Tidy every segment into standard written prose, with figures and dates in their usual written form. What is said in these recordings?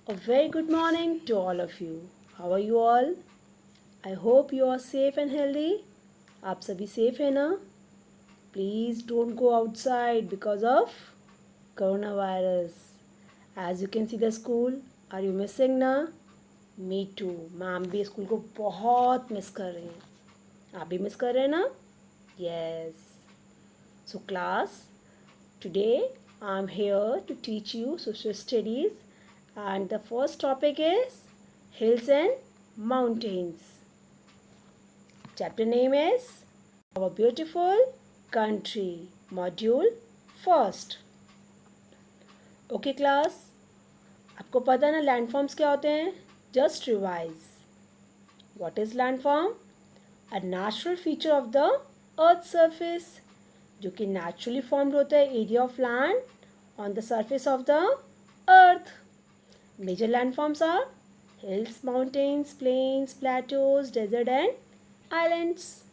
A very good morning to all of you. How are you all? I hope you are safe and healthy. आप सभी safe है ना? Please don't go outside because of coronavirus. As you can see the school, are you missing ना? Me too. Ma'am भी school को बहुत miss कर रही हैं. आप भी मिस कर रहे हैं ना? Yes. So class, today I'm here to teach you social studies and the first topic is hills and mountains. Chapter name is Our Beautiful Country, Module First. Okay class, आपको पता है ना लैंडफॉर्म्स क्या होते हैं? Just revise. What is landform? A natural feature of the earth's surface, जो कि naturally formed होता है area of land on the surface of the earth. Major landforms are hills, mountains, plains, plateaus, desert and islands.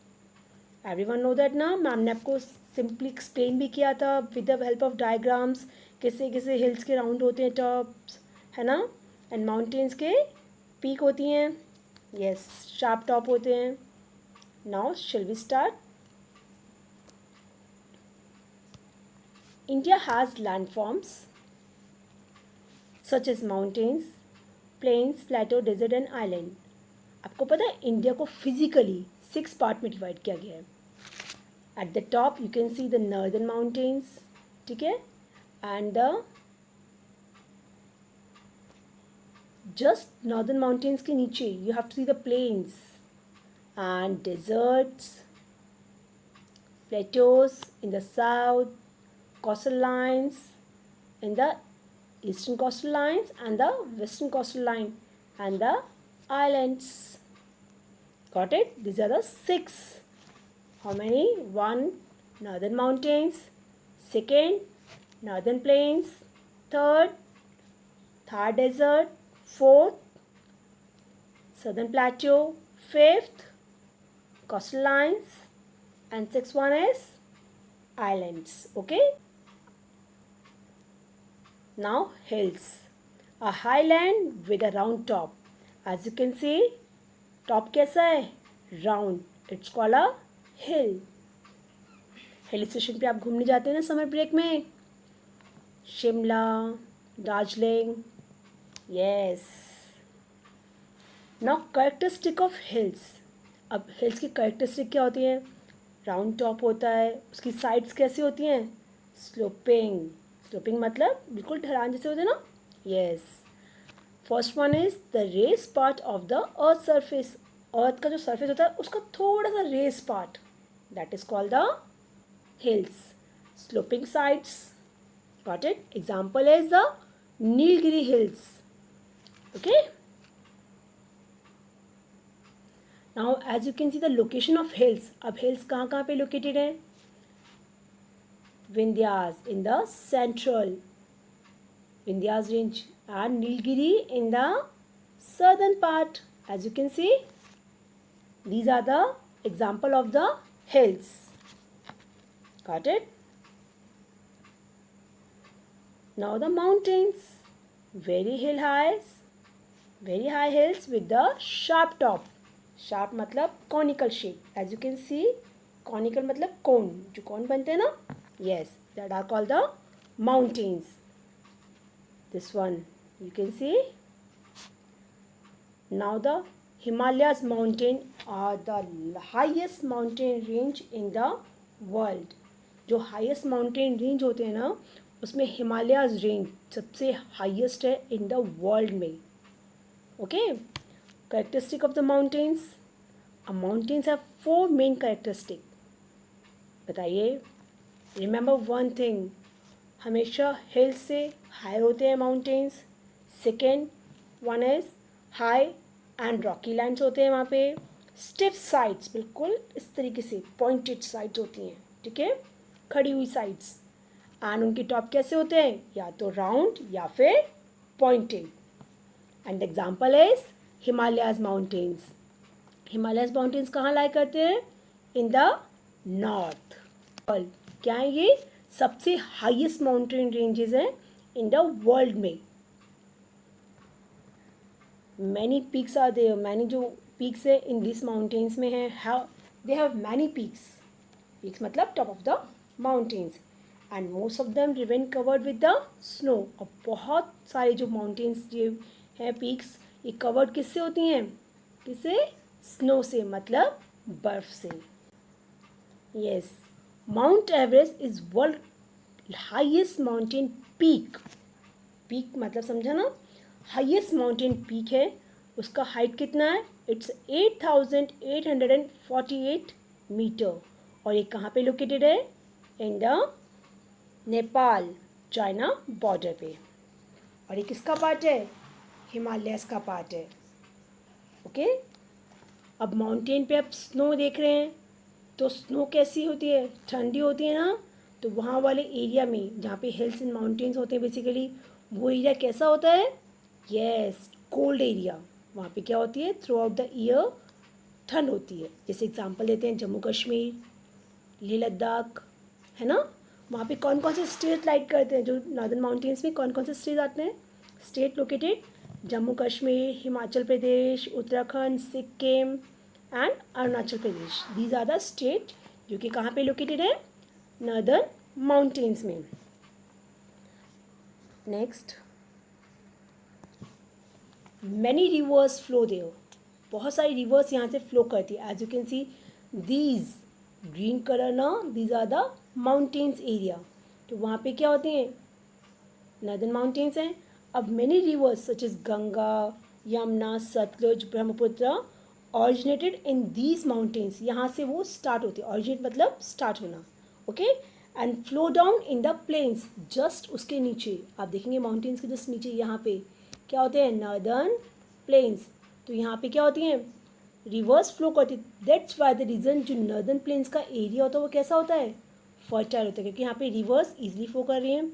Everyone know that ना? Ma'am ने आपको simply explain भी किया था with the help of diagrams. किसे किसे हिल्स के round होते हैं टॉप्स, है ना, एंड माउंटेन्स के पीक होती हैं. यस, शार्प टॉप होते हैं. Now shall we start. India has landforms such as mountains, plains, plateau, desert and island. आपको पता है इंडिया को फिजिकली 6 पार्ट में डिवाइड किया गया है. At the top you can see the northern mountains, ठीक है, and the just northern mountains के नीचे you have to see the plains and deserts, plateaus in the south, coastal lines in the eastern coastal lines and the western coastal line and the islands. Got it? These are the 6. How many? 1 northern mountains, 2nd northern plains, 3rd Thar desert, 4th southern plateau, 5th coastal lines, and 6th one is islands. Okay. Now hills, a highland with a round top. As you can see, top कैसा है? Round. It's called a hill. Hill station पे आप घूमने जाते हैं ना summer break में, Shimla, Darjeeling. Yes. Now characteristic of hills. अब हिल्स की कैरेक्टरिस्टिक क्या होती हैं? राउंड टॉप होता है. उसकी साइड्स कैसी होती हैं? स्लोपिंग. स्लोपिंग मतलब बिल्कुल ढलान जैसे होते हैं ना. Yes. First one is the raised part of the earth surface. Earth का जो सरफेस होता है उसका थोड़ा सा raised part, that is called the hills. Sloping sides. Got it? Example is the Nilgiri hills. Okay. Now as you can see the location of hills. अब hills कहाँ कहाँ पे लोकेटेड है? Vindhyas in the central Vindhyas range and Nilgiri in the southern part. As you can see, these are the example of the hills. Got it? Now the mountains, very high hills with the sharp top. Sharp मतलब conical shape. As you can see, conical मतलब cone, जो cone बनते हैं ना. Yes, that are called the mountains. This one you can see. Now the Himalayas mountain are the highest mountain range in the world. जो highest mountain range होते हैं ना, उसमें Himalayas range सबसे highest है in the world में. Okay. Characteristic of the mountains. Mountains have 4 main characteristics. बताइए. Remember one thing, हमेशा हिल्स से हाई होते हैं mountains. Second one is high and Rocky lands होते हैं वहाँ पे. स्टिफ साइड्स, बिल्कुल इस तरीके से पॉइंटेड साइड्स होती हैं, ठीक है, खड़ी हुई साइड्स. एंड उनके टॉप कैसे होते हैं? या तो राउंड या फिर pointed. And example is Himalayas mountains. Himalayas mountains कहाँ लाई करते हैं? In the north. क्या है ये? सबसे हाईएस्ट माउंटेन रेंजेस हैं इन द वर्ल्ड में. Many peaks are there, many जो पीक्स है इन दिस माउंटेन्स में है, they have many peaks, peaks मतलब top of the mountains, and most of them remain covered with the snow. और बहुत सारे जो माउंटेन्स जो हैं पीक्स, ये कवर्ड किससे होती हैं, किससे, स्नो से, मतलब बर्फ से। Yes, mount Everest is world highest mountain peak, peak मतलब समझा ना, हाईएस्ट माउंटेन पीक है, उसका हाइट कितना है, इट्स 8,848 मीटर, और ये कहाँ पे लोकेटेड है, in the Nepal China border पे, और ये किसका पार्ट है, हिमालयस का पार्ट है। ओके, अब माउंटेन पे आप स्नो देख रहे हैं, तो स्नो कैसी होती है, ठंडी होती है ना, तो वहाँ वाले एरिया में जहाँ पे हिल्स एंड माउंटेन्स होते हैं बेसिकली, वो एरिया कैसा होता है, यस, कोल्ड एरिया। वहाँ पे क्या होती है, थ्रू आउट द ईयर ठंड होती है। जैसे एग्जांपल लेते हैं जम्मू कश्मीर, लेह लद्दाख, है ना, वहाँ पे कौन कौन से स्टेट लाइक करते हैं, जो नॉर्दर्न माउंटेन्स में कौन कौन से स्टेट आते हैं, state located, Jammu Kashmir, Himachal Pradesh, Uttarakhand, Sikkim and Arunachal Pradesh, these are the state जो कि कहाँ पे लोकेटेड है, नॉर्दर्न माउंटेन्स में। Next, many rivers flow there, बहुत सारी रिवर्स यहाँ से फ्लो करती है, as you can see these green colour ना, these are the mountains area, तो वहाँ पे क्या होते हैं, नॉर्दर्न माउंटेन्स हैं। अब many rivers such is Ganga, Yamuna, Sutlej, Brahmaputra originated in these mountains, यहाँ से वो स्टार्ट होती है, ऑरिजिनेट मतलब स्टार्ट होना, okay, and flow down in the plains, just उसके नीचे आप देखेंगे माउंटेन्स के जस्ट नीचे यहाँ पे क्या होते हैं, नॉर्दर्न प्लेन्स, तो यहाँ पे क्या होती हैं, रिवर्स फ्लो करती है। दैट्स वाई द रीज़न जो नॉर्दर्न प्लेन्स का एरिया होता है वो कैसा होता है, फर्टाइल होता है, क्योंकि यहाँ पे रिवर्स इजीली फ्लो कर रही हैं,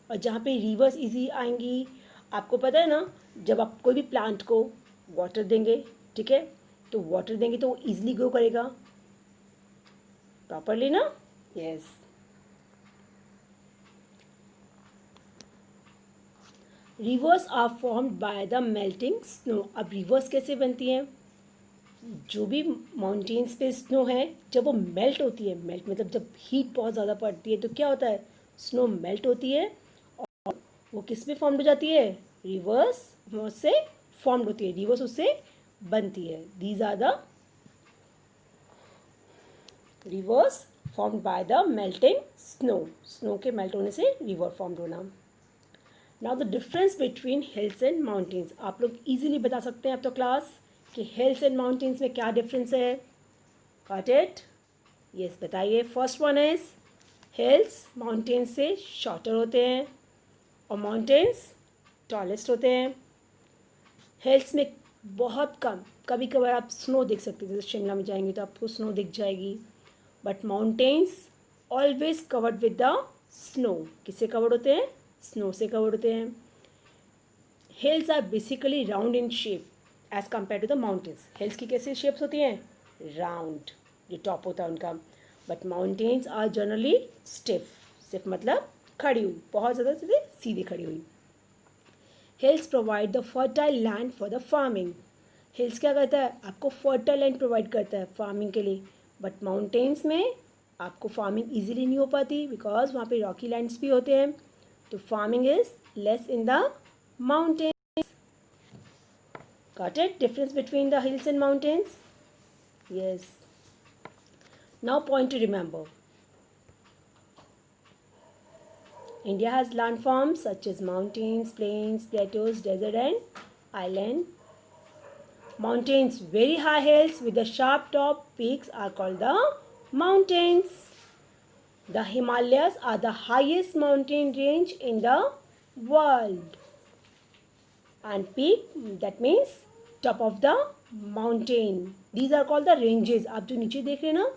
और जहाँ पे रिवर्स इजी आएंगी, आपको पता है ना, जब आप कोई भी प्लांट को वाटर देंगे, ठीक है, तो वाटर देंगे तो वो ईजिली ग्रो करेगा प्रॉपरली ना, yes. Rivers are formed by the melting snow, अब रिवर्स कैसे बनती हैं, जो भी माउंटेन्स पे स्नो है, जब वो मेल्ट होती है, मेल्ट मतलब जब हीट बहुत ज़्यादा पड़ती है तो क्या होता है, स्नो मेल्ट होती है, और वो किस में फॉर्म्ड हो जाती है, रिवर्स से फॉर्म्ड होती है, रिवर्स उससे बनती है। These are the rivers formed by the melting snow, snow के मेल्ट होने से रिवर फॉर्म्ड होना। Now the difference between hills and mountains, आप लोग इजीली बता सकते हैं अब तो क्लास कि हिल्स एंड माउंटेन्स में क्या डिफरेंस है, गॉट इट, यस बताइए। First one is hills mountains से शॉर्टर होते हैं और माउंटेन्स टॉलेस्ट होते हैं। हिल्स में बहुत कम, कभी कभार आप स्नो देख सकते हैं, जैसे शिमला में जाएंगे तो आपको स्नो दिख जाएगी, but mountains always covered with the snow, किससे कवर्ड होते हैं, स्नो से कवर्ड होते हैं। Hills are basically round in shape as compared to the mountains, hills की कैसी शेप्स होती हैं, राउंड, जो टॉप होता है उनका, but mountains are generally stiff, stiff मतलब खड़ी हुई, बहुत ज़्यादा सीधी खड़ी हुई। Hills provide the fertile land for the farming, hills क्या करता है, आपको फर्टाइल लैंड प्रोवाइड करता है फार्मिंग के लिए, बट माउंटेन्स में आपको फार्मिंग ईजिली नहीं हो पाती, बिकॉज वहाँ पे रॉकी लैंड्स भी होते हैं, तो farming is less in the mountain. Got it? Difference between the hills and mountains? Yes. Now point to remember. India has landforms such as mountains, plains, plateaus, desert and island. Mountains, very high hills with the sharp top peaks are called the mountains. The Himalayas are the highest mountain range in the world. And peak, that means top of the mountain. These are called the ranges. आप जो नीचे देख रहे हैं ना,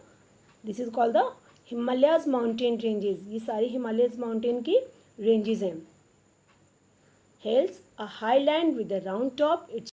this is called the Himalayas mountain ranges. ये सारी Himalayas mountain की ranges हैं. Hills, a highland with a round top. It's